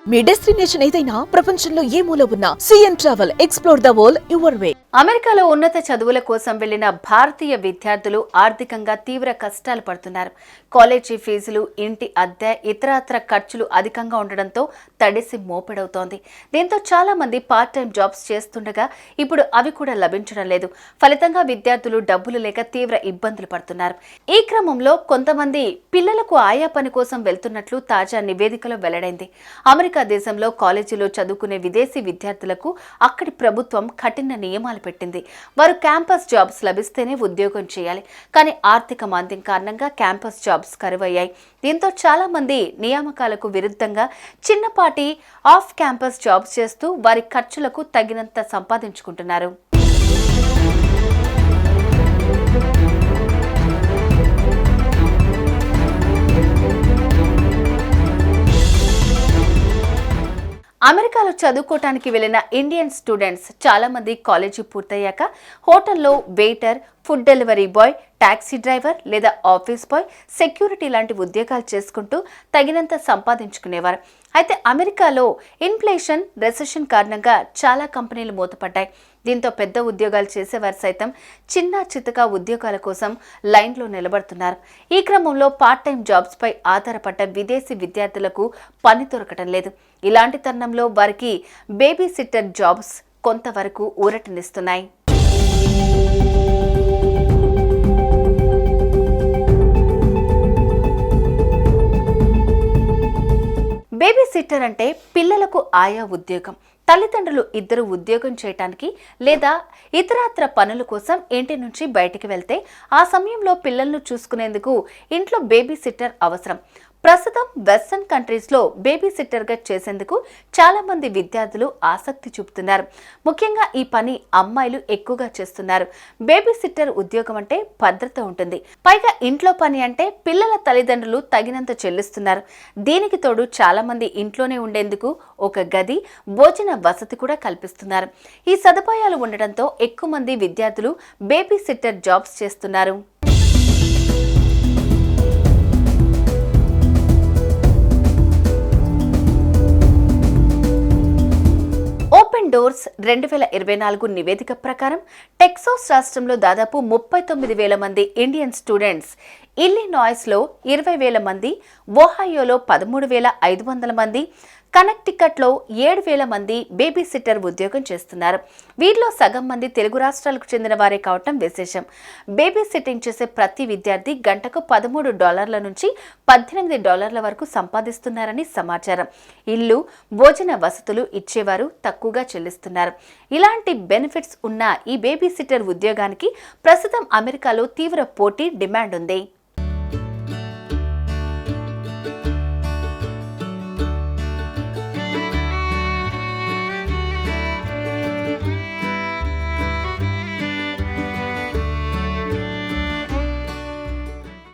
మీ destination ఏదైనా ప్రపంచంలో ఏ మూల ఉన్నా C N travel explore the world your way. అమెరికాలో ఉన్నత చదువుల కోసం వెళ్లిన భారతీయ విద్యార్థులు ఆర్థికంగా తీవ్ర కష్టాలు పడుతున్నారు. కాలేజీ ఫీజులు, ఇంటి అద్దె, ఇతరత్ర ఖర్చులు అధికంగా ఉండడంతో తడిసి మోపెడవుతోంది. దీంతో చాలా మంది పార్ట్ టైం జాబ్స్ చేస్తుండగా ఇప్పుడు అవి కూడా లభించడం లేదు. ఫలితంగా విద్యార్థులు డబ్బులు లేక తీవ్ర ఇబ్బందులు పడుతున్నారు. ఈ క్రమంలో కొంతమంది పిల్లలకు ఆయా పని కోసం వెళ్తున్నట్లు తాజా నివేదికలో వెల్లడైంది. అమెరికా దేశంలో కాలేజీలో చదువుకునే విదేశీ విద్యార్థులకు అక్కడి ప్రభుత్వం కఠిన నియమాలు పెట్టింది. వారు క్యాంపస్ జాబ్స్ లభిస్తేనే ఉద్యోగం చేయాలి. కానీ ఆర్థిక మాంద్యం కారణంగా క్యాంపస్ జాబ్స్ కరువయ్యాయి. దీంతో చాలా మంది నియామకాలకు విరుద్ధంగా చిన్నపాటి ఆఫ్ క్యాంపస్ జాబ్స్ చేస్తూ వారి ఖర్చులకు తగినంత సంపాదించుకుంటున్నారు. అమెరికాలో చదువుకోవటానికి వెళ్లిన ఇండియన్ స్టూడెంట్స్ చాలా మంది కాలేజీ పూర్తయ్యాక హోటల్లో waiter, food delivery boy, taxi driver లేదా ఆఫీస్ బాయ్, సెక్యూరిటీ లాంటి ఉద్యోగాలు చేసుకుంటూ తగినంత సంపాదించుకునేవారు. అయితే అమెరికాలో ఇన్ఫ్లేషన్, రెసెషన్ కారణంగా చాలా కంపెనీలు మూతపడ్డాయి. దీంతో పెద్ద ఉద్యోగాలు చేసేవారు సైతం చిన్న చితక ఉద్యోగాల కోసం లైన్లో నిలబడుతున్నారు. ఈ క్రమంలో పార్ట్ టైం జాబ్స్ పై ఆధారపడ్డ విదేశీ విద్యార్థులకు పని దొరకటం లేదు. ఇలాంటి తరుణంలో వారికి బేబీ సిట్టర్ జాబ్స్ కొంతవరకు ఊరటనిస్తున్నాయి. బేబీ సిట్టర్ అంటే పిల్లలకు ఆయా ఉద్యోగం. తల్లిదండ్రులు ఇద్దరు ఉద్యోగం చేయటానికి లేదా ఇతరత్ర పనుల కోసం ఇంటి నుంచి బయటికి వెళ్తే ఆ సమయంలో పిల్లలను చూసుకునేందుకు ఇంట్లో బేబీ సిట్టర్ అవసరం. ప్రస్తుతం వెస్టర్న్ కంట్రీస్లో బేబీ సిట్టర్గా చేసేందుకు చాలా మంది విద్యార్థులు ఆసక్తి చూపుతున్నారు. ముఖ్యంగా ఈ పని అమ్మాయిలు ఎక్కువగా చేస్తున్నారు. బేబీ సిట్టర్ ఉద్యోగం అంటే భద్రత ఉంటుంది. పైగా ఇంట్లో పని అంటే పిల్లల తల్లిదండ్రులు తగినంత చెల్లిస్తున్నారు. దీనికి తోడు చాలా మంది ఇంట్లోనే ఉండేందుకు ఒక గది, భోజన వసతి కూడా కల్పిస్తున్నారు. ఈ సదుపాయాలు ఉండటంతో ఎక్కువ మంది విద్యార్థులు బేబీ సిట్టర్ జాబ్స్ చేస్తున్నారు. ఓపెన్ డోర్స్ 2024 నివేదిక ప్రకారం టెక్సాస్ రాష్ట్రంలో దాదాపు 39,000 మంది ఇండియన్ స్టూడెంట్స్, ఇల్లినాయ్స్లో 20,000 మంది, ఓహాయోలో 13,500 మంది, కనెక్టికట్లో 7,000 మంది బేబీ సిట్టర్ ఉద్యోగం చేస్తున్నారు. వీరిలో సగం మంది తెలుగు రాష్ట్రాలకు చెందిన వారే కావటం విశేషం. బేబీ సిట్టింగ్ చేసే ప్రతి విద్యార్థి గంటకు $13 నుంచి $18 వరకు సంపాదిస్తున్నారని సమాచారం. ఇల్లు, భోజన వసతులు ఇచ్చేవారు తక్కువగా చెల్లిస్తున్నారు. ఇలాంటి బెనిఫిట్స్ ఉన్న ఈ బేబీ సిట్టర్ ఉద్యోగానికి ప్రస్తుతం అమెరికాలో తీవ్ర పోటీ, డిమాండ్ ఉంది.